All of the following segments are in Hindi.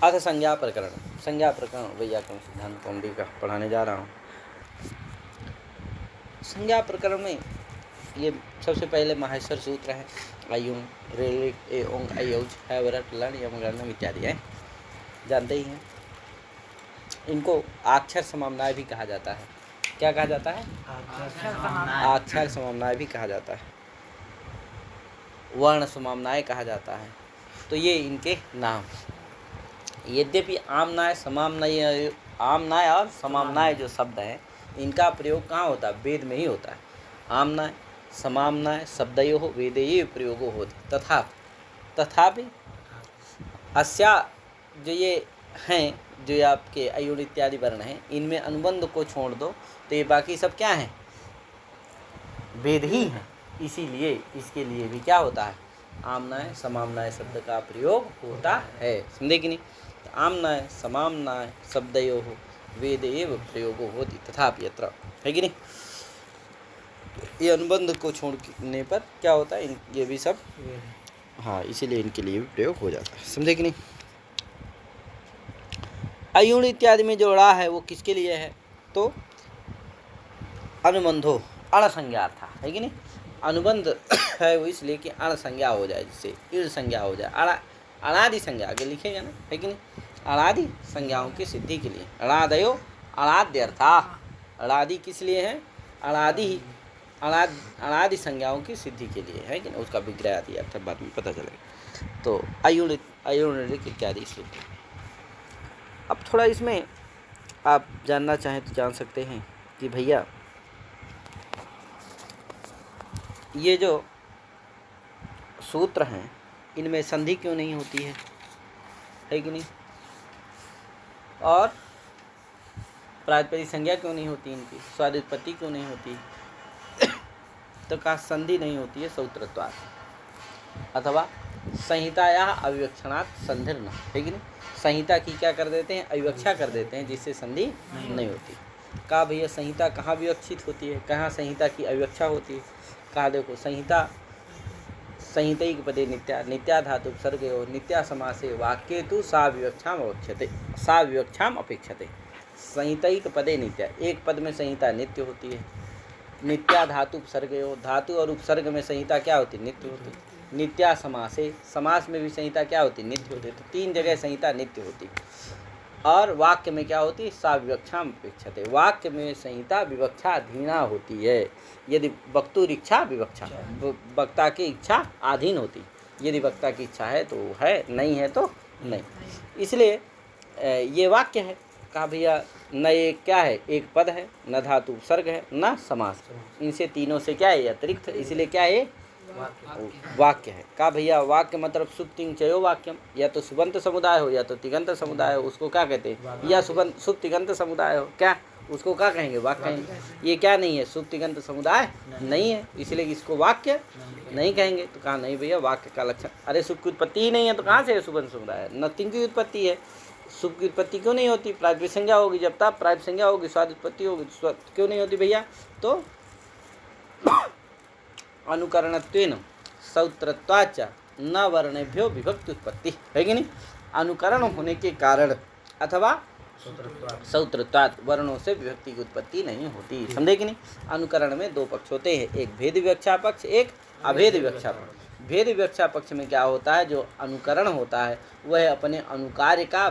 अथ संज्ञा प्रकरण। संज्ञा प्रकरण वैयाकरण सिद्धांत कौमुदी का पढ़ाने जा रहा हूँ। संज्ञा प्रकरण में ये सबसे पहले माहेश्वर सूत्र है। अयुंग, रेलिक, एओंग, अयोज, हैवरट, लण, यमगणम इत्यादि हैं, जानते ही हैं। इनको आक्षर समन्वय भी कहा जाता है। क्या कहा जाता है? अक्षर समन्वय भी कहा जाता है, वर्ण समन्वय कहा जाता है। तो ये इनके नाम। यद्यपि आमनाय, समामनाय, आमनाय और समामनाय जो शब्द हैं, इनका प्रयोग कहाँ होता है? वेद में ही होता है। आमनाय समामनाय शब्दयोः वेदेयैव प्रयोगो होति तथापि अस्या जो ये हैं, जो आपके अयुण इत्यादि वर्ण हैं, इनमें अनुबंध को छोड़ दो तो ये बाकी सब क्या हैं? वेद ही हैं। इसीलिए इसके लिए भी क्या होता है? आमनाय समामनाय शब्द का प्रयोग होता है। समझे कि नहीं? आमनाय समामनाय शब्दयोः वेदेयैव प्रयोगो होति तथापि यत्र, है कि नहीं? ये अनुबंध को छोड़ने पर क्या होता है? ये भी सब, हाँ, इसीलिए इनके लिए भी प्रयोग हो जाता है। समझे कि नहीं? अयुण इत्यादि में जो ड़ा है वो किसके लिए है? तो अनुबंधो अण संज्ञा था, है कि नहीं? अनुबंध है वो इसलिए कि अण संज्ञा हो जाए, जिससे इड़ संज्ञा हो जाए। अणादि संज्ञा आगे लिखेगा ना, है कि नहीं? अणादि संज्ञाओं की सिद्धि के लिए। अणादयो अणाद्यर्था। अणादि किस लिए है? अणादि संज्ञाओं की सिद्धि के लिए, है कि नहीं? उसका विग्रह आदि अर्थ बाद में पता चलेगा। तो अयुण इत्यादि सूत्र। अब थोड़ा इसमें आप जानना चाहें तो जान सकते हैं कि भैया ये जो सूत्र हैं, इनमें संधि क्यों नहीं होती है कि नहीं? और प्रातिपदिक संज्ञा क्यों नहीं होती इनकी? स्वादित्पत्ति क्यों नहीं होती? तो कहा संधि नहीं होती है सौत्रत्वात् अथवा संहिताया अविवक्षणात् संधिर्न, है कि नहीं? संहिता की क्या कर देते हैं? अविवक्षा कर देते हैं, जिससे संधि नहीं होती। कहा भैया संहिता कहाँ विवक्षित होती है, कहाँ संहिता की अविवक्षा होती है? कहा देखो, संहितैक पदे नित्या धातु उपसर्गे और नित्या समासे वाक्ये तु सा विवक्षाम अपेक्षते। संहितैक पदे नित्या, एक पद में संहिता नित्य होती है। नित्या धातु उपसर्गे हो, धातु और उपसर्ग में संहिता क्या होती? नित्य होती। नित्या समासे, समास में भी संहिता क्या होती? नित्य होती। तो तीन जगह संहिता नित्य होती। और वाक्य में क्या होती? सा विवक्षाम अपेक्षते। वाक्य में संहिता विवक्षाधीना होती है। यदि वक्तुर इच्छा विवक्षा, वक्ता की इच्छा अधीन होती। यदि वक्ता की इच्छा है तो है, नहीं है तो नहीं। इसलिए ये वाक्य है। कहा भैया न ये क्या है? एक पद है, न धातु उपसर्ग है, न समास। इनसे तीनों से क्या है? अतिरिक्त, इसलिए क्या है? वाक्य है। कहा भैया वाक्य मतलब सुप्तिं चयो वाक्यम, या तो सुबंत समुदाय हो या तो तिगंत समुदाय हो, उसको क्या कहते हैं? या सुप तिगंत समुदाय हो, क्या उसको क्या कहेंगे? वाक्य कहेंगे। ये क्या नहीं है? सुप तिगंत समुदाय नहीं है, इसलिए इसको वाक्य नहीं कहेंगे। तो कहा नहीं भैया, वाक्य का लक्षण, अरे सुप की उत्पत्ति ही नहीं है तो कहाँ से सुबंत समुदाय? नतिंग की उत्पत्ति है। सुप की उत्पत्ति क्यों नहीं होती? प्रातिपदिक संज्ञा होगी, जब तक प्रातिपदिक संज्ञा होगी स्वाद उत्पत्ति होगी। क्यों नहीं होती भैया? तो अनुकरणत्वेन सौत्रत्वाच्च न वर्णेभ्यो विभक्ति उत्पत्ति, है कि नहीं? अनुकरण होने के कारण अथवा सौत्रत्वात् वर्णों से विभक्ति की उत्पत्ति नहीं होती। समझे कि नहीं? अनुकरण में दो पक्ष होते हैं, एक भेद विवक्षा पक्ष, एक अभेद विवक्षा पक्ष। भेद विवक्षा पक्ष में क्या होता है? जो अनुकरण होता है वह अपने अनुकार्य का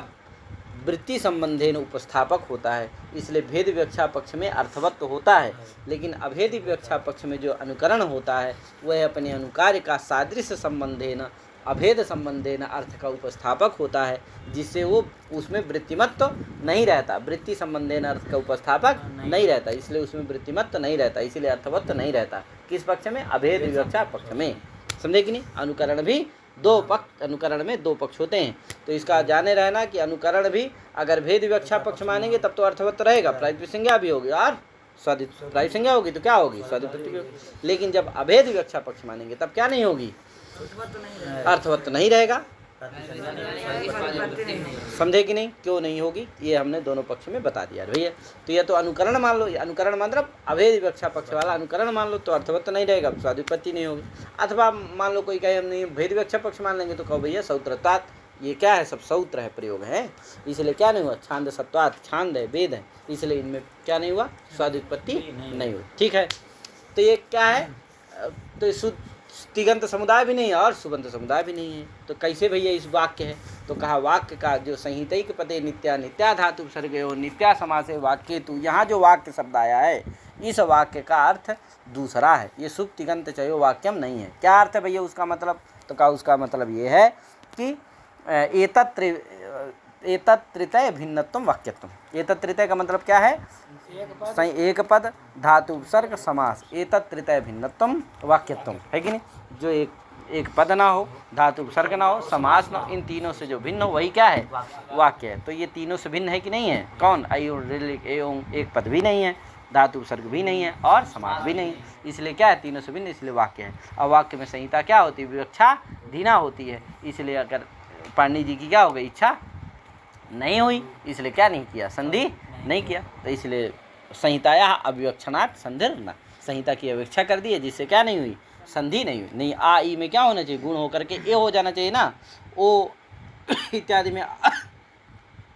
वृत्ति संबंधेन उपस्थापक होता है, इसलिए भेद विवक्षा पक्ष में अर्थवत्व होता है। लेकिन अभेद विवक्षा पक्ष में जो अनुकरण होता है वह अपने अनुकार्य का सादृश्य संबंधेन, अभेद संबंधेन अर्थ का उपस्थापक होता है, जिससे वो उसमें वृत्तिमत्व नहीं रहता। वृत्ति संबंधेन अर्थ का उपस्थापक नहीं रहता, इसलिए उसमें वृत्तिमत्व नहीं रहता, इसलिए अर्थवत्व नहीं रहता। किस पक्ष में? अभेद विवक्षा पक्ष में। समझे कि नहीं? अनुकरण में दो पक्ष होते हैं। तो इसका जाने रहना कि अनुकरण भी अगर भेद विवक्षा पक्ष मानेंगे तब तो अर्थवत्व रहेगा, प्रातिपदिक संज्ञा भी होगी और प्रातिपदिक संज्ञा होगी तो क्या होगी? स्वादित्पत्ति भी होगी। लेकिन जब अभेद विवक्षा पक्ष मानेंगे तब क्या नहीं होगी? अर्थवत्व नहीं रहेगा। समझे कि नहीं? क्यों नहीं होगी? ये हमने दोनों पक्ष में बता दिया भैया। तो यह तो अनुकरण मान लो, अनुकरण मतलब अभेद विवक्षा पक्ष वाला अनुकरण मान लो तो अर्थवत्व नहीं रहेगा, स्वादित्पत्ति नहीं होगी। अथवा मान लो कोई कहे हम नहीं भेद विवक्षा पक्ष मान लेंगे तो कहो भैया सौत्रत्वात् ये क्या है, सब सूत्र है, प्रयोग है, इसलिए क्या नहीं हुआ, छांद सत्वात, छांद है, वेद है, इसलिए इनमें क्या नहीं हुआ, स्वादुत्पत्ति नहीं हुई। ठीक है, तो ये क्या है, तो तिगंत समुदाय भी नहीं है और सुबंत समुदाय भी नहीं है, तो कैसे भैया इस वाक्य है, तो कहा वाक्य का जो संहितैक पदे नित्या, नित्या धातु विसर्गयो, नित्या समासे वाक्य, तो यहाँ जो वाक्य शब्द आया है इस वाक्य का अर्थ दूसरा है, ये शुभ तिगंत चयो वाक्यम नहीं है। क्या अर्थ है भैया उसका मतलब, तो कहा उसका मतलब ये है कि एतत्त्रितय भिन्नत्वम वाक्यत्वम। एतत्त्रितय का मतलब क्या है, एक पद धातु उपसर्ग समास, एतत्त्रितय भिन्नत्वम वाक्यत्वम, है कि नहीं, जो एक पद ना हो, धातु उपसर्ग ना हो, समास ना हो, इन तीनों से जो भिन्न हो वही क्या है, वाक्य है। तो ये तीनों से भिन्न है कि नहीं है, कौन, एक पद भी नहीं है, धातु उपसर्ग भी नहीं है और समास भी नहीं, इसलिए क्या है, तीनों से भिन्न, इसलिए वाक्य है। और वाक्य में संहिता क्या होती है, विवक्षा धीना होती है, इसलिए अगर पाणिनि जी की क्या हो गई, इच्छा नहीं हुई, इसलिए क्या नहीं किया, संधि नहीं किया, तो इसलिए संहिताया अविवक्षणात् संधिर्न, संहिता की अवेक्षा कर दी है, जिससे क्या नहीं हुई, संधि नहीं हुई। नहीं, आ ई में क्या होना चाहिए, गुण होकर के ए हो जाना चाहिए ना, ओ इत्यादि में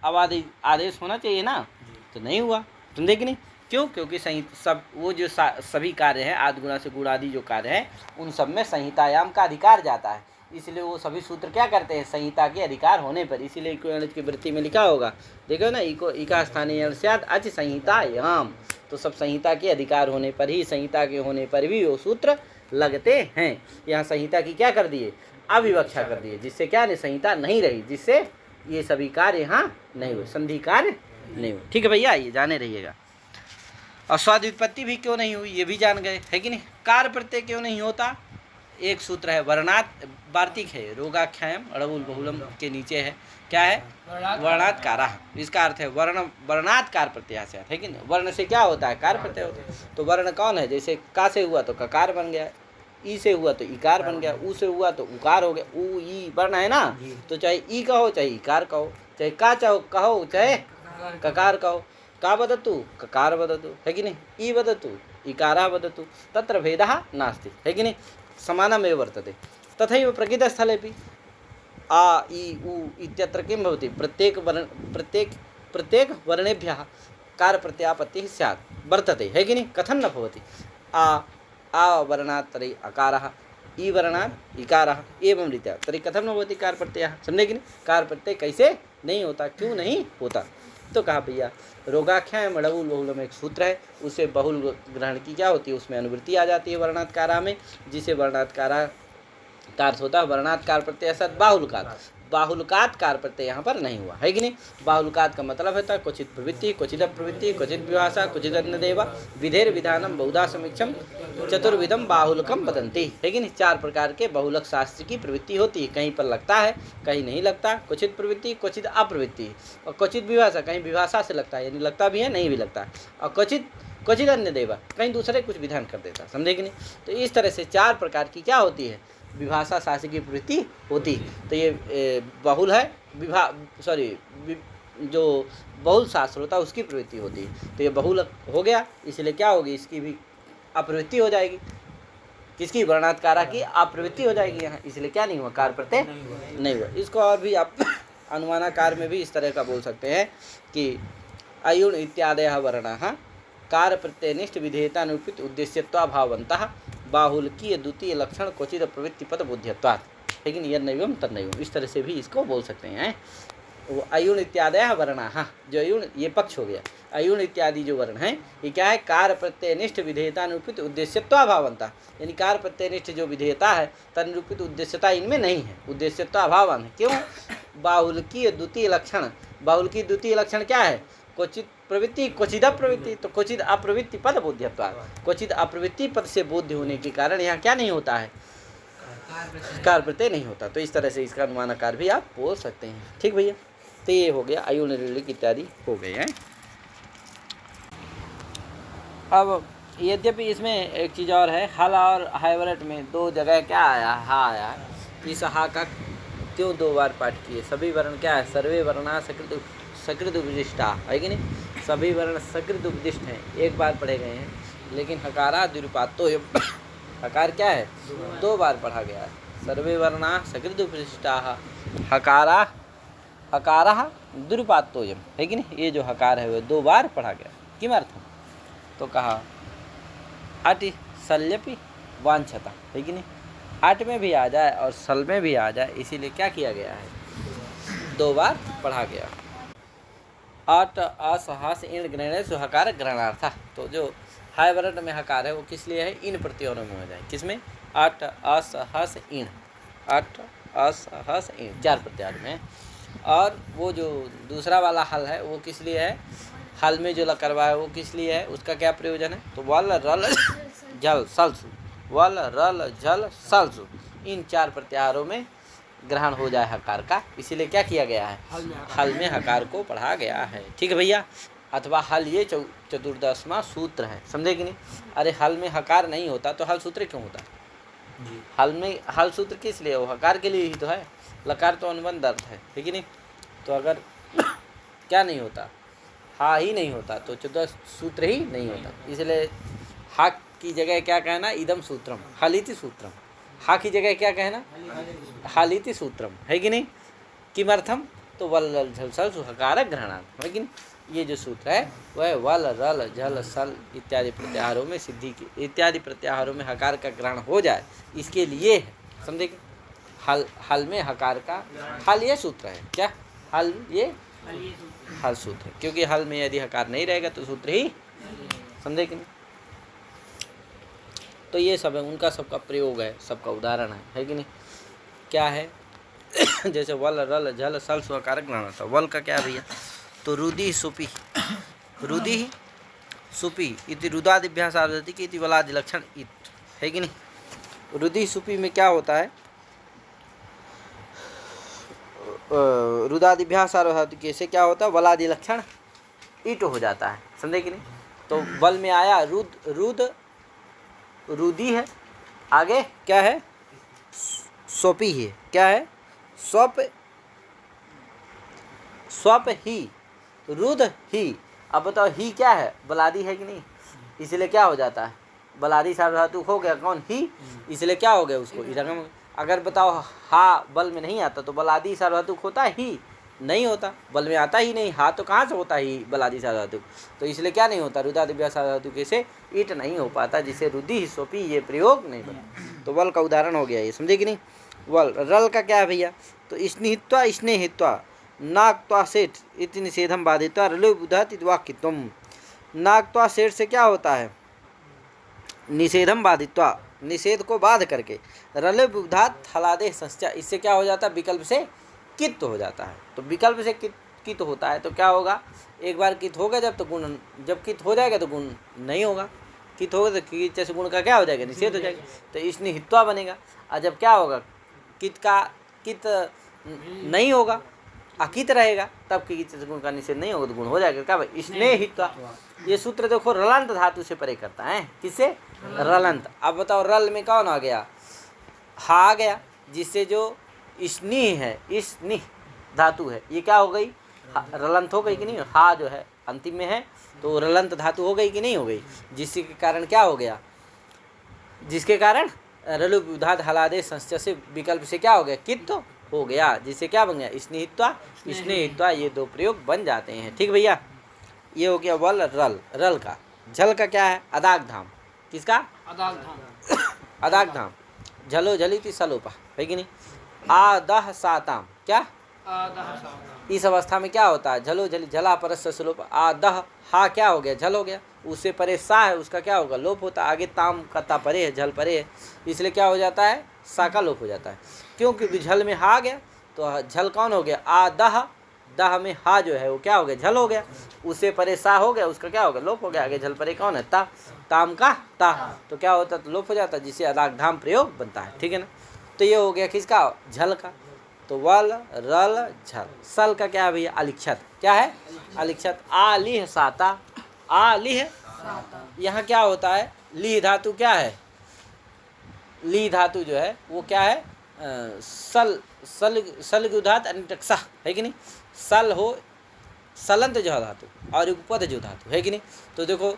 अवादि आदेश होना चाहिए ना, तो नहीं हुआ, समझे कि नहीं, क्यों, क्योंकि सब वो जो सभी कार्य हैं, आदि गुणा से गुणादि जो कार्य हैं, उन सब में संहितायाम का अधिकार जाता है, इसलिए वो सभी सूत्र क्या करते हैं, संहिता के अधिकार होने पर, इसीलिए इको की वृत्ति में लिखा होगा, देखो ना, इका स्थानीय अच संहितायाम, तो सब संहिता के अधिकार होने पर ही, संहिता के होने पर भी वो सूत्र लगते हैं। यहाँ संहिता की क्या कर दिए, अविवक्षा कर दिए, जिससे क्या नहीं, संहिता नहीं रही, जिससे ये सभी कार्य यहाँ नहीं हुए, संधि कार्य नहीं हुए। ठीक है भैया, ये जाने रहिएगा। और स्वादुत्पत्ति भी क्यों नहीं हुई ये भी जान गए, है कि नहीं। कार प्रत्यय क्यों नहीं होता, एक सूत्र है, वर्णात्, वार्तिक है, रोगाख्यायम अड़बुल बहुलम के नीचे है, क्या है, वर्णात् कारः, इसका अर्थ है वर्णात् कार प्रत्यय से, है कि नहीं। वर्ण से क्या होता है, कार प्रत्यय होता है, तो वर्ण कौन है, जैसे का से हुआ तो ककार बन गया, ई से हुआ तो इकार बन गया, ऊ से हुआ तो उकार हो गया, ऊ ई वर्ण है ना, तो चाहे ई कहो चाहे इकार कहो, चाहे का चाहो कहो चाहे ककार कहो, का वदतु ककार वदतु, है कि नहीं, ई वदतु इकारा वदतु, तत्र भेदः नास्ति, है कि नहीं, समानमेव वर्तते। तथैव प्रकृतस्थलेपि आ ई उ इत्यत्र किं भवति, प्रत्येक वर्णेभ्यः कार प्रत्यापत्तिः स्यात्, वर्तते, है कि नहीं, कथं न भवति, आ वर्णात् तर्हि अकारः, ई वर्णात् इकारः, एवं रीत्या तर्हि कथं न भवति कार प्रत्ययः, समझे कि नहीं, कार प्रत्यय कैसे नहीं होता, क्यों नहीं होता, तो कहा भैया रोगाख्याय मड़बुल बहुल में एक सूत्र है, उसे बहुल ग्रहण की क्या होती है, उसमें अनुवृत्ति आ जाती है वर्णात्कारा में, जिसे वर्णात्कारा कार होता है, वर्णात्कार प्रत्यय सद बाहुलकात, बाहुलकात कार प्रत्यय यहाँ पर नहीं हुआ, है कि नहीं। बाहुलकात का मतलब होता है क्वचित प्रवृत्ति, क्वचित अप्रवृत्ति, क्वचित विभाषा, क्वचित अन्यदेवा, विधेर विधानम बहुधा समीक्षम चतुर्विधम बाहुलकम वदन्ति, है कि नहीं। चार प्रकार के बहुलक शास्त्र की प्रवृत्ति होती है, कहीं पर लगता है कहीं नहीं लगता, क्वचित प्रवृत्ति क्वचित अप्रवृत्ति, और क्वचित विभाषा, कहीं विभाषा से लगता है, यानी लगता भी है नहीं भी लगता, और क्वचित अन्य देवा, कहीं दूसरे कुछ विधान कर देता, समझे कि नहीं। तो इस तरह से चार प्रकार की क्या होती है, विभाषा शास्त्र की प्रवृत्ति होती। तो ये बहुल है, जो बहुल शास्त्र होता है उसकी प्रवृत्ति होती है, तो ये बहुल हो गया, इसलिए क्या होगी, इसकी भी अप्रवृत्ति हो जाएगी, किसकी, वर्णात्कारा की अप्रवृत्ति हो जाएगी यहाँ, इसलिए क्या नहीं हुआ, कार प्रत्यय नहीं हुआ। इसको और भी आप अनुमानाकार में भी इस तरह का बोल सकते हैं कि अयुण इत्यादयः वर्णाः कार प्रत्ययनिष्ठ विधेयतानुरूपित उद्देश्यत्वाभावन्तः बाहुल्कीय द्वितीय लक्षण क्वचित प्रवृत्ति पद बुद्ध्यत्वात्, लेकिन यद नैवम तद नैवम, इस तरह से भी इसको बोल सकते हैं। वो अयुण इत्यादयः वर्णाः, जो अयुण ये पक्ष हो गया, अयुण इत्यादि जो वर्ण हैं ये क्या है, कार प्रत्ययनिष्ठ विधेयतानुरूपित उद्देश्यत्वाभावन्तः, यानी कार प्रत्ययनिष्ठ जो विधेयता है तनुरूपित उद्देश्यता इनमें नहीं है, उद्देश्यत्वाभावन है। क्यों, बाहुल्कीय द्वितीय लक्षण, बाहुल्कीय द्वितीय लक्षण क्या है, क्वचित प्रवृत्ति क्वचित अप्रवृत्ति, तो क्वचित अप्रवृत्ति पद बोध्यत्वात्, क्वचित अप्रवृत्ति पद से बोध्य होने के कारण यहाँ क्या नहीं होता है, कार प्रत्यय नहीं होता। तो इस तरह से इसका अनुमानाकार भी आप बोल सकते हैं। ठीक भैया, तो ये हो गया अयुण ऋलिक इत्यादि हो गए हैं। अब यद्यपि इसमें एक चीज़ और है, हल और हाइवरेट में दो जगह क्या आया, हा आया, इस हा का क्यों दो बार पाठ किए, सभी वर्ण क्या है, सर्वे वर्णा सकृत उपदिष्टा, है कि नहीं, सभी वर्ण सकृत उपदिष्ट हैं, एक बार पढ़े गए हैं, लेकिन हकारा द्विरूपात, तो हकार क्या है, दो बार पढ़ा गया है, सर्वे वर्णा सकृत उपदिष्टा हकारा हकारः दुरुपात्तोयम, है कि नहीं। ये जो हकार है वह 2 बार पढ़ा गया। किमर्थम, तो कहा अटि सल्यपि वांछता, है कि नहीं। अट में भी आ जाए और सल में भी आ जाए, इसीलिए क्या किया गया है, 2 बार पढ़ा गया। अट असहस इन ग्रहणेषु हकार ग्रहणार्थ, तो जो हाय वर्ण में हकार है वो किस लिए है, इन प्रत्ययों में हो जाए। किसमें, अट असहस इन, अट असहस इन 4 प्रत्याहार में। और वो जो दूसरा वाला हल है वो किस लिए है, हल में जो लकरवा है वो किस लिए है, उसका क्या प्रयोजन है, तो वल रल जल सलसु, वल रल जल सलसु, इन 4 प्रत्याहारों में ग्रहण हो जाए हकार का, इसीलिए क्या किया गया है, हल में हकार को पढ़ा गया है। ठीक है भैया। अथवा हल ये 14वां सूत्र है, समझे कि नहीं। अरे हल में हकार नहीं होता तो हल सूत्र क्यों होता, हल में हल सूत्र किस लिए हो, हकार के लिए ही तो है। लकार तो अनुबंध अर्थ है, ठीक है नहीं। तो अगर क्या नहीं होता, हा ही नहीं होता तो 14 सूत्र ही नहीं होता। इसलिए हा की जगह क्या कहना, इदम सूत्रम हलिति सूत्रम, हा की जगह क्या कहना, हलिति सूत्रम, है कि नहीं। किमर्थम, तो वल झल सल सुहकार ग्रहणार्थ, है कि नहीं। ये जो सूत्र है वह वल रल झल सल इत्यादि प्रत्याहारों में सिद्धि की, इत्यादि प्रत्याहारों में हकार का ग्रहण हो जाए, इसके लिए है, समझे कि। हल में हकार का, हल ये सूत्र है, क्या हल ये हल सूत्र है, क्योंकि हल में यदि हकार नहीं रहेगा तो सूत्र ही, समझे कि नहीं। तो ये सब है, उनका सबका प्रयोग है, सबका उदाहरण है कि नहीं। क्या है जैसे वल रल झल सल स्वकार ग्रहण था, वल का क्या भैया, तो रुदि सुपी, रुदि सुपी इति रुदादिभ्यास आवर्तिक इति वलादि लक्षण इत, है कि नहीं। रुदि सुपी में क्या होता है, रुदादिभ्यास सार्वधातुक से क्या होता है, वलादि लक्षण ईट हो जाता है, समझे कि नहीं। तो बल में आया रुद, रुद रुदी है, आगे क्या है, सोपी है, क्या है, स्वप, स्वप ही, रुद ही। अब बताओ ही क्या है, बलादी है कि नहीं, इसलिए क्या हो जाता है, बलादी सार्वधातुक हो गया, कौन, ही, इसलिए क्या हो गया उसको इरगम। अगर बताओ हा बल में नहीं आता तो बलादी सार्वधातुक होता ही नहीं होता, बल में आता ही नहीं, हा तो कहाँ से होता ही बलादी सार्वधातुक, तो इसलिए क्या नहीं होता, रुदादिभ्यास सार्वधातुक से ईट नहीं हो पाता, जिसे रुदि सोपी ये प्रयोग नहीं बना। तो वल का उदाहरण हो गया ये, समझे कि नहीं। वल रल का क्या है भैया, तो स्निहित्वा स्नेहित्वा नाक्त्वा सेठ इति निषेधम बाधित्वा रलो बुधात वाक्यत्वम। नाक्त्वा सेठ से क्या होता है, निषेधम बाधित्वा, निषेध को बाध करके, रले बुधात हलादे संस्चा, इससे क्या हो जाता है, विकल्प से कित हो जाता है। तो विकल्प से कित होता है तो क्या होगा, एक बार कित हो गया जब, तो गुण, जब कित हो जाएगा तो गुण नहीं होगा, कित होगा तो कित से गुण का क्या हो जाएगा, निषेध हो जाएगा, तो इसने हित्वा बनेगा। और जब क्या होगा, कित का कित नहीं होगा, अकित रहेगा, तब कित से गुण का निषेध नहीं होगा तो गुण हो जाएगा, क्या भाई, इसने हित्वा। ये सूत्र देखो रलंत धातु से परे करता है, किससे, रलंत। अब बताओ रल में कौन आ गया, हा आ गया, जिससे जो स्नि है, स्नि धातु है, ये क्या हो गई, रलंत हो गई कि नहीं। हा जो है अंतिम में है तो रलंत धातु हो गई कि नहीं हो गई, जिसके कारण क्या हो गया, जिसके कारण रलु बुधात हलादे संस्था से विकल्प से क्या हो गया, कित तो हो गया, जिससे क्या बन गया, स्नेहित्वा स्नेहित्वा, ये 2 प्रयोग बन जाते हैं। ठीक भैया, ये हो गया वल रल। रल का, झल का क्या है, अदाग धाम, किसका, अदाग धाम, अदाग धाम, झलो झलिति सलोपा, है कि नहीं। आदह साताम, क्या, इस अवस्था में क्या होता है, झलो झली झला परस्य सलोप, आदह, हा क्या हो गया, झल हो गया, उससे परे सा है, उसका क्या होगा, लोप होता है। आगे ताम का ता परे है, झल परे है, इसलिए क्या हो जाता है, सा का लोप हो जाता है। क्योंकि झल में हा गया तो झल कौन हो गया, आदह, दह में हा जो है वो क्या हो गया, झल हो गया, उससे परे सा हो गया, उसका क्या हो गया, लोप हो गया। आगे झल परे कौन है, ता, ताम का ता, तो क्या होता है, तो लोप हो जाता है, जिससे अदाग धाम प्रयोग बनता है। ठीक है ना। तो ये हो गया किसका, झल का। तो वल रल झल। सल का क्या है भैया, अलिक्षत, क्या है, अलिक्षत। आलिह साता, आलिह, यहाँ क्या होता है, ली धातु क्या है, ली धातु जो है वो क्या है, सल, सल की उधात अनिटक्सा, है कि नहीं। सल हो सलंत जो धातु और उपपद जो धातु, है कि नहीं। तो देखो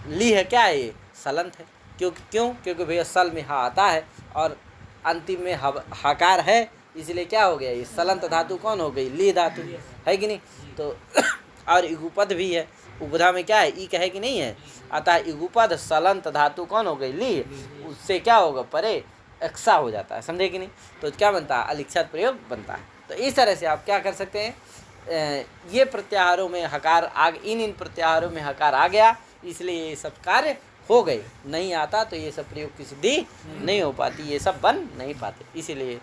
ली है, क्या है ये, सलंत है। क्यों, क्योंकि भैया सल में हा आता है और अंतिम में हकार है, इसलिए क्या हो गया, ये सलंत धातु कौन हो गई, ली धातु, है कि नहीं। तो और इगुपद भी है, उपधा में क्या है, ई है कि नहीं है, अतः इगुपद सलंत धातु कौन हो गई, ली, उससे क्या होगा, परे एक्सा हो जाता है, समझे कि नहीं। तो क्या बनता है, अलिक्षत प्रयोग बनता है। तो इस तरह से आप क्या कर सकते हैं, ये प्रत्याहारों में हकार इन प्रत्याहारों में हकार आ गया, इसलिए ये सब कार्य हो गए। नहीं आता तो ये सब प्रयोग की सिद्धि नहीं हो पाती, ये सब बन नहीं पाते, इसीलिए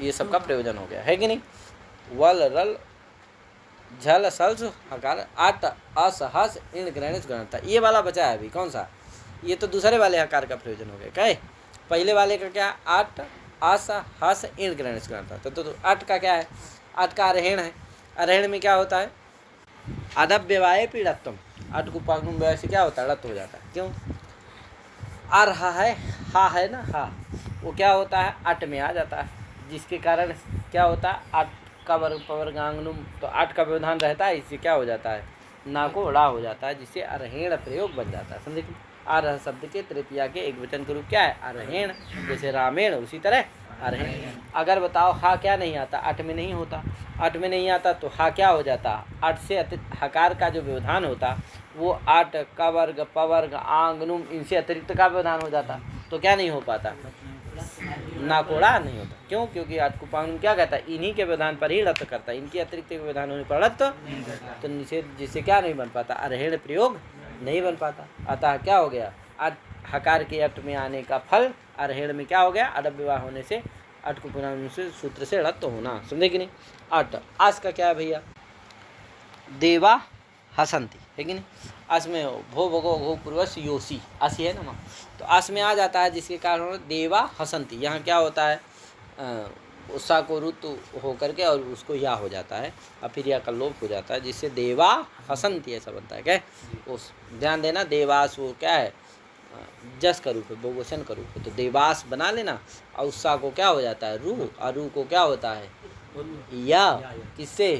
ये सब का प्रयोजन हो गया, है कि नहीं। वल रल झल सल्स हकार आट अस हस इन ग्रहणित गणता, ये वाला बचा है अभी, कौन सा, ये तो दूसरे वाले हकार का प्रयोजन हो गया, क्या है, पहले वाले का क्या, आट अस हस इन ग्रहणित गणता। तो आट का क्या है, आट का अरहण है, अरहण में क्या होता है, अदव्यवाय पीड़त्वम, आट को पागुम व्यय से क्या होता है, रत हो जाता है, क्यों, आ रहा है, हा है ना, हा, वो क्या होता है, आट में आ जाता है, जिसके कारण क्या होता है, आट का वर्ग पवर्ग आंगनुम, तो आट का व्यवधान रहता है, इससे क्या हो जाता है, ना को ड़ा हो जाता है, जिससे अरहण प्रयोग बन जाता है, समझे। आरह शब्द के तृतीया के एक वचन के रूप क्या है, अरहण, जैसे रामेण, उसी तरह अरहण। अगर बताओ हा क्या नहीं आता, आठ में नहीं होता, आठ में नहीं आता तो हा क्या हो जाता, आठ से हकार का जो व्यवधान होता वो आठ का वर्ग पवर्ग आंगनुम इनसे अतिरिक्त का व्यवधान हो जाता, तो क्या नहीं हो पाता, नाकोड़ा नहीं होता, क्यों, क्योंकि आठ को पांगनुम क्या कहता है, इन्हीं के व्यवधान पर ही रत करता है, इनके अतिरिक्त व्यवधान होने पर रत तो निषेध, जिससे क्या नहीं बन पाता, अरहण प्रयोग नहीं बन पाता। अतः क्या हो गया, हकार के अट में आने का फल अरहण में क्या हो गया, अडब विवाह होने से अट को पुनः से सूत्र से रत होना, समझे कि नहीं। अट आस का क्या है भैया, देवा हसंती, है कि नहीं, आस में भो भगो घो पूर्वस योसी, आसी है ना माँ, तो आस में आ जाता है, जिसके कारण देवा हसंती, यहाँ क्या होता है, उत्साह को रुत हो करके और उसको या हो जाता है, और फिर या का लोप हो जाता है, जिससे देवा हसंती ऐसा बनता है, क्या उस ध्यान देना, देवास वो क्या है, जस का रूप है, बहुवचन का रूप है, तो देवास बना लेना, और उत्साह को क्या हो जाता है, रू, और रू को क्या होता है, या, किससे,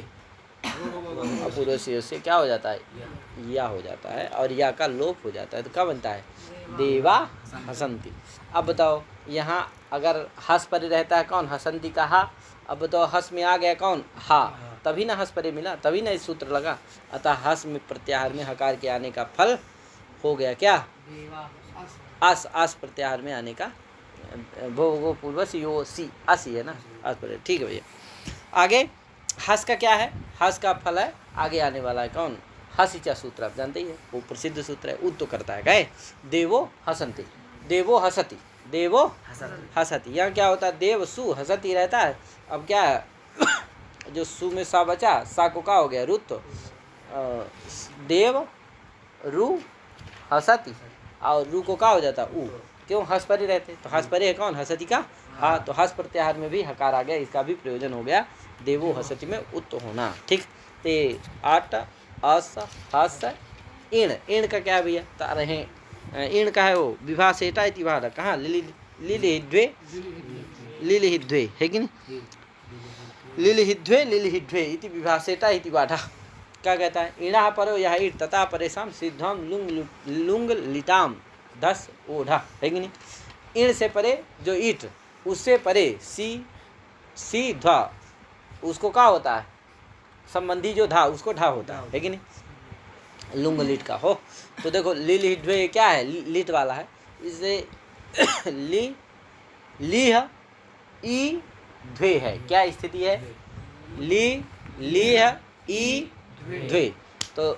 अपूर्व से क्या हो जाता है, या हो जाता है, और या का लोप हो जाता है, तो क्या बनता है, देवा हसंती। अब बताओ यहाँ अगर हस परे रहता है कौन, हसंती का हा, अब बताओ हस में आ गया कौन, हा, तभी ना हस परे मिला, तभी ना इस सूत्र लगा, अतः हस में प्रत्याहार में हकार के आने का फल हो गया क्या, आस, आस प्रत्याहार में आने का, भो पूर्वस यो सी, आसी है ना, आस पर, ठीक है भैया। आगे हस का क्या है, हस का फल है आगे आने वाला है कौन, हसिचा सूत्र, आप जानते ही है, वो प्रसिद्ध सूत्र है, उद तो करता है, गए देवो हसंती, देवो हसती, देवो हसती, यहाँ क्या होता है, देव सु हसती रहता है, अब क्या है जो सु में सा बचा, सा को क्या हो गया, रुत, देव रू हसती, और रू को क्या हो जाता ऊ, क्यों, हस परे रहते, तो हस परे है कौन, हसती का, हाँ, तो हस प्रत्याहार में भी हकार आ गया, इसका भी प्रयोजन हो गया, देवो हसती में उत होना, ठीक। ते आट अस हस इण, इण का क्या भैया, तारहे इण का है वो विवाह सेटा इति वादा, कहाँ लिलिहिद्वे, लिलिहिद्वे है कि नहीं, लिलिहिद्वे लिलिहिद्वे इति विवाह सेटा इति वादा, क्या कहता है, इणा परो यह ईट तथा परेशान सिद्धम लुंग लुंग लिटाम दस ओढ़ा, है कि नहीं, इण से परे जो ईट, उससे परे सी ध्वा, उसको क्या होता है, संबंधी जो धा उसको ढा होता है कि नहीं, लुंग लिट का हो, तो देखो लिलिहिद्वे क्या है, लिट वाला है, इसे लीह ई द्वे है, क्या स्थिति है, लीह ई द्वे, तो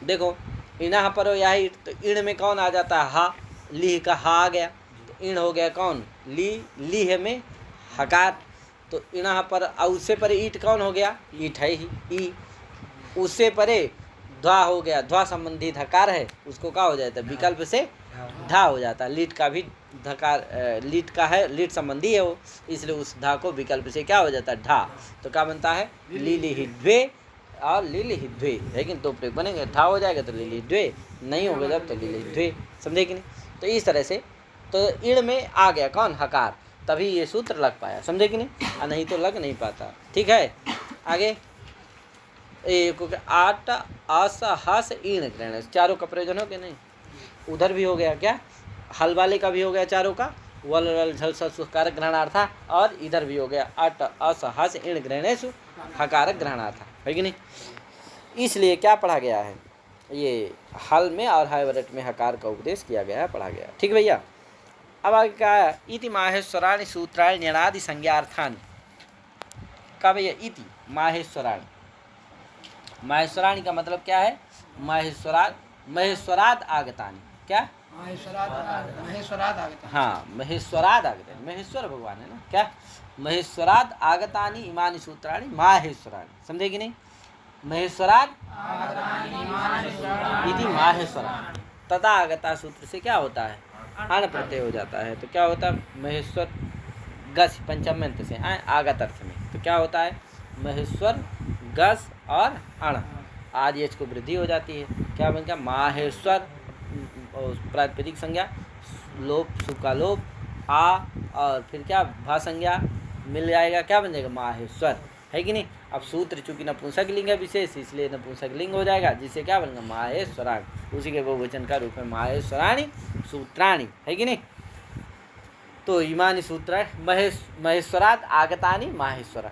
देखो इणा परो या ईट, तो इण में कौन आ जाता है, हा, लीह का हा आ गया, तो इण हो गया कौन, लीह में हकार, तो इणा पर, उससे परे ईट कौन हो गया, ईट है ही, ई, उससे परे ध्वा हो गया, ध्वा संबंधी धकार है, उसको क्या हो जाता है, विकल्प से धा हो जाता है, लीट का भी धकार, लीट का है, लीट संबंधी है वो, इसलिए उस धा को विकल्प से क्या हो जाता है, ढा, तो क्या बनता है, लिलिहिद्वे और लिलिहिद्वे, लेकिन तो प्रयोग बनेंगे, धा हो जाएगा तो लिलिहिद्वे, नहीं होगा जब तो लिलिहिद्वे, समझे कि नहीं। तो इस तरह से तो इण में आ गया कौन, हकार, तभी ये सूत्र लग पाया, समझे कि नहीं, नहीं तो लग नहीं पाता, ठीक है। आगे आट आस हस ईण ग्रहण, चारों का प्रयोजन हो गया नहीं, उधर भी हो गया क्या, हल वाले का भी हो गया चारों का, वल वल झल सल सुकारक ग्रहणार्था, और इधर भी हो गया अट अस हस इण ग्रहणेषु हकारक ग्रहणार्था, है कि नहीं। इसलिए क्या पढ़ा गया है, ये हल में और हाइवरट में हकार का उपदेश किया गया है, पढ़ा गया, ठीक भैया। अब आगे क्या है, इति माहेश्वराणि सूत्राणि ण्यणादि संज्ञार्थानि, का भैया इति माहेश्वराणि, माहेश्वराणि का मतलब क्या है, महेश्वराद, महेश्वराद आगतानि, क्या महेश्वराद आगतानि, हाँ महेश्वराद आगतानि, महेश्वर भगवान है ना, क्या महेश्वराद आगतानि इमानि सूत्राणि माहेश्वराणि, समझे कि नहीं, महेश्वराद इति माहेश्वराणि, तथा आगता सूत्र से क्या होता है, अण प्रत्यय हो जाता है, तो क्या होता है, महेश्वर गस पंचम अंत से आगत अर्थ में, तो क्या होता है, महेश्वर गस और अण, आज एच को वृद्धि हो जाती है, क्या बन गया माहेश्वर, प्रातिपदिक संज्ञा लोप सुका लोप आ, और फिर क्या भा संज्ञा मिल जाएगा, क्या बन जाएगा माहेश्वर, है कि नहीं। अब सूत्र चूंकि नपुंसक लिंग है विशेष, इसलिए नपुंसक लिंग हो जाएगा, जिससे क्या बनेगा माहेश्वराणि, उसी के बहुवचन का रूप में माहेश्वराणि सूत्राणि, है कि नहीं। तो इमानि सूत्राणि महेश्वराद आगतानि माहेश्वरा,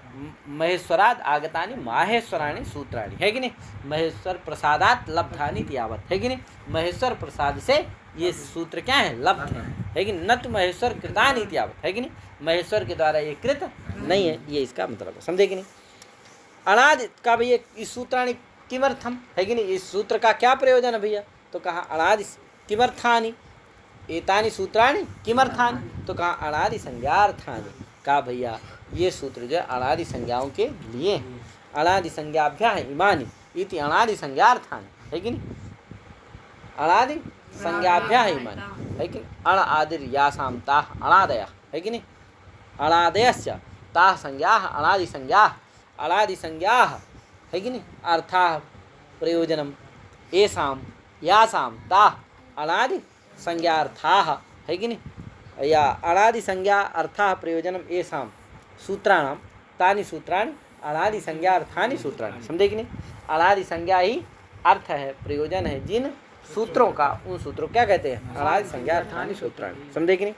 महेश्वराद आगतानि माहेश्वराणि सूत्राणि, है कि नहीं। महेश्वर प्रसादात लब्धानि यावत, है कि नहीं, महेश्वर प्रसाद से ये सूत्र क्या है, लब्ध है कि नहीं, न तो महेश्वर कृतानि यावत, है कि नहीं, महेश्वर के द्वारा ये कृत नहीं है, ये इसका मतलब है, समझे कि नहीं। अनादि का भैया इस सूत्राणि किमर्थम, है कि नहीं, इस सूत्र का क्या प्रयोजन है भैया, तो कहा अनादि किमर्थानि एतानि सूत्राणि किमर्थानि, तो कहा अनादि संज्ञार्थानि, का भैया ये सूत्र जो है अनादि संज्ञाओं के लिए, अनादि संज्ञाभ्याः इमानि इति अनादि संज्ञार्थानि, है कि नहीं, अनादि संज्ञाभ्याः इमानि, है कि अण आदिर यासाम ताः अनादयः, है कि नहीं, अनादयस्य ताः संज्ञाः अनादि संज्ञाः, अनादि संज्ञाः, है कि नहीं, अर्थाः प्रयोजनम एषां यासां ताः अनादि संज्ञार्थाः, है कि नहीं, या अनादि संज्ञा अर्थाः प्रयोजनम एषां सूत्राणां तानि सूत्राणि अनादि संज्ञार्थानि सूत्राणि, समझे कि नहीं। अनादि संज्ञा ही अर्थ है, प्रयोजन है, जिन सूत्रों का, उन सूत्रों क्या कहते हैं, अनादि संज्ञार्थानि सूत्राणि, समझे कि नहीं।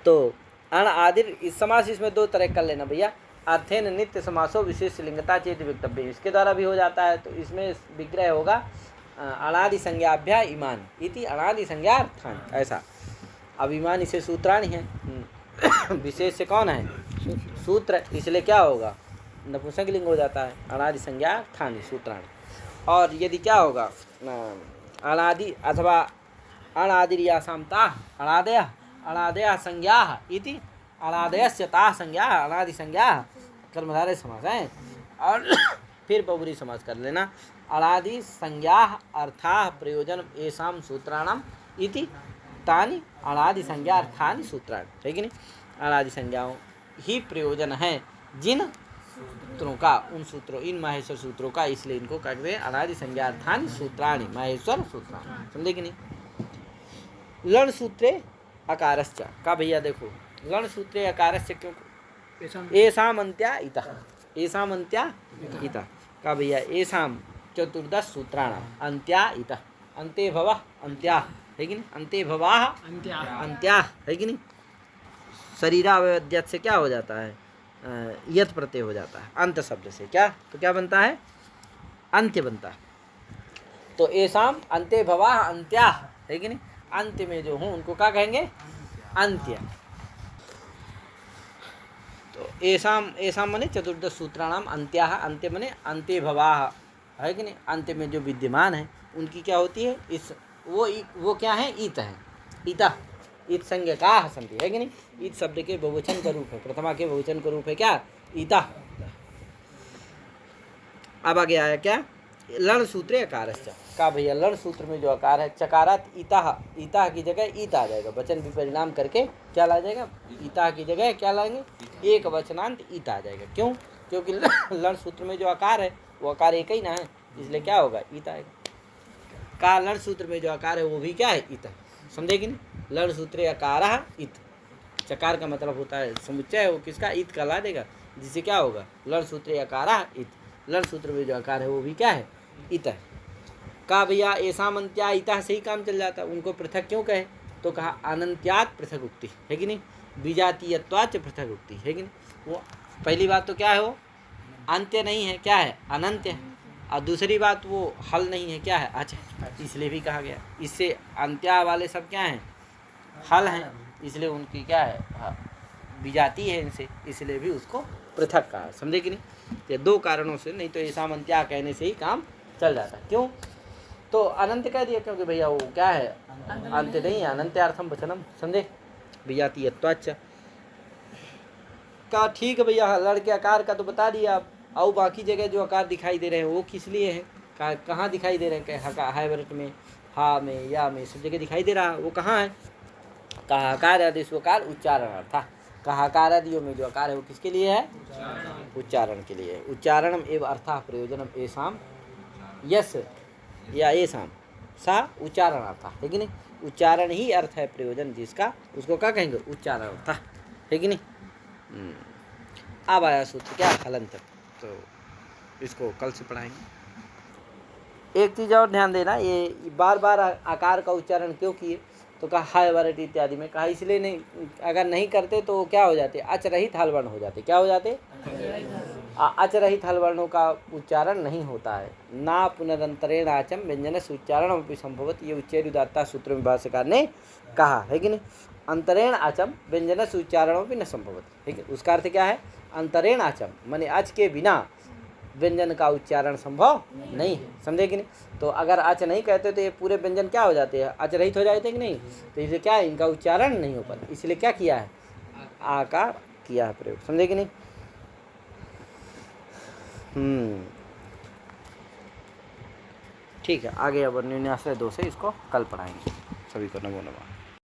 तो अण आदिर इस समास इसमें दो तरह कर लेना भैया, अर्थेन नित्य समासो विशेष लिंगता चेत वक्तव्य, इसके द्वारा भी हो जाता है, तो इसमें विग्रह होगा अनादि संज्ञाभ्या इमान इति अनादि संज्ञार्थान, ऐसा। अब इमान इसे सूत्राणि है, विशेष से कौन है, सूत्र, इसलिए क्या होगा, नपुंसक लिंग हो जाता है, अनादि संज्ञार्थानि सूत्राणि। और यदि क्या होगा, अनादि अथवा अनादिर्यासां ताः अनादयः अनादयः संज्ञाः इति अनादयस्य ताः संज्ञाः अनादि संज्ञाः, कर्मधारय समास है। और फिर बहुब्रीहि समास कर लेना, अनादि संज्ञाः अर्थाः प्रयोजन एषां सूत्राणाम इति तानि अनादि संज्ञार्थानि सूत्राणि, है कि नहीं, अनादि संज्ञाओं ही प्रयोजन है जिन सूत्रों का, उन सूत्रों, इन माहेश्वर सूत्रों का, इसलिए इनको कहते हैं अनादि संज्ञार्थानि सूत्राणि माहेश्वर सूत्राणि, समझे कि नहीं। लण सूत्रे अकारश्च, का भैया देखो, लण सूत्रे अकारश्च क्यों, एषाम् अन्त्या इतः, एषाम् अन्त्या इतः, का भैया एषाम् चतुर्दश सूत्राणाम अंत्या इतः, अन्ते भवः अंत्याः, है कि नहीं, अन्ते भवाः अंत्याः, है कि नहीं। शरीरावयवद्यत् से क्या हो जाता है, यत प्रत्यय हो जाता है, अंत शब्द से क्या, तो क्या बनता है, अंत्य बनता है। तो एषाम अन्ते भवाः अंत्याः, है कि नहीं, अंत्य में जो हूँ उनको क्या कहेंगे, अंत्य। तो एषाम मने चतुर्दश सूत्राणाम अंत्याः, अंत्य मने अन्ते भवाः, है कि नहीं, अंत्य में जो विद्यमान है उनकी क्या होती है, इस वो क्या है, ईत है, ईता, ईत संज्ञकाः सन्ति, है कि नहीं, ईत शब्द के बहुवचन का रूप है, प्रथमा के बहुवचन का रूप है क्या, ईता। अब आगे आया क्या, लण सूत्रे अकारश्च, का भैया लण सूत्र में जो आकार है, चकारात ईता, ईता की जगह ईत आ जाएगा, वचन विपरिणाम करके क्या ला जाएगा, ईता की जगह क्या लाएंगे, एक वचनांत ईत आ जाएगा। क्यों, क्योंकि लण सूत्र में जो आकार है वो आकार एक ही ना है, इसलिए क्या होगा, ईत आएगा। का लण सूत्र में जो आकार है वो भी क्या है, ईत, समझे कि नहीं। लण सूत्रे अकारः ईत, चकार का मतलब होता है समुच्चय, वो किसका, ईत का ला देगा, जिससे क्या होगा, लण सूत्रे अकारः ईत, लण सूत्र में जो आकार है वो भी क्या है, ईत है। का भैया एषाम् अन्त्या ईतः से ही काम चल जाता है, उनको पृथक क्यों कहे, तो कहा अनंत्यात् पृथक उक्ति है कि नहीं, विजातीयत्वाच्च पृथक उक्ति है कि नहीं। वो पहली बात तो क्या है, वो अंत्य नहीं है, क्या है, अनंत्य है। और दूसरी बात वो हल नहीं है, क्या है, अच्छा, इसलिए भी कहा गया। इससे अंत्या वाले सब क्या हैं, हल हैं, इसलिए उनकी क्या है, विजाती है इनसे, इसलिए भी उसको पृथक कहा। समझे कि नहीं। ये दो कारणों से, नहीं तो ऐसा अंत्या कहने से ही काम चल जाता। क्यों, तो अनंत कह दिया क्योंकि भैया वो क्या है, अंत नहीं है, अनंत्यार्थम वचनम। समझे, विजातीयत्वाच्च का। ठीक है भैया, लड़के आकार का तो बता दिया आप। और बाकी जगह जो आकार दिखाई दे रहे हैं वो किस लिए है, कहाँ दिखाई दे रहे हैं, हाइब्रिड में, हा में, या में, सब जगह दिखाई दे रहा है। वो कहाँ है, कहाकार आदि स्वकार उच्चारण अर्था। कहाकार आदियों में जो आकार है वो किसके लिए है, उच्चारण के लिए है। उच्चारणम एवं अर्थः प्रयोजनम एसाम यस या एसाम सा उच्चारण अर्थ है कि नहीं। उच्चारण ही अर्थ है, प्रयोजन जिसका, उसको क्या कहेंगे, उच्चारण अर्थ है कि नहीं। अब आया सूत्र क्या, हलंत, तो इसको कल से पढ़ाएंगे। एक चीज़ और ध्यान देना, ये बार बार आकार का उच्चारण क्यों किए, तो कहा हाय वरटी इत्यादि में कहा, इसलिए नहीं, अगर नहीं करते तो क्या हो जाते, अचरहित हल वर्ण हो जाते। क्या हो जाते, अचरहित हल वर्णों का उच्चारण नहीं होता है। ना पुनरंतरेण आचम व्यंजन से उच्चारण अपनी संभवत, ये उच्चैरुदात्ता सूत्र में भाष्यकार ने कहा है कि नहीं। अंतरेण आचम व्यंजन से उच्चारण भी न संभवत, ठीक है। उसका अर्थ क्या है, अंतरेण आचम माने अच के बिना व्यंजन का उच्चारण संभव नहीं है। समझे कि नहीं। तो अगर अच नहीं कहते तो ये पूरे व्यंजन क्या हो जाते हैं, अचरहित हो जाते हैं कि नहीं। तो इसलिए क्या है, इनका उच्चारण नहीं हो पाता, इसलिए क्या किया है, आकार किया है प्रयोग। समझे कि नहीं। ठीक है, आगे अब न्यूनाश्रय 2 से इसको कल पढ़ाएंगे। सभी को नमो नमः।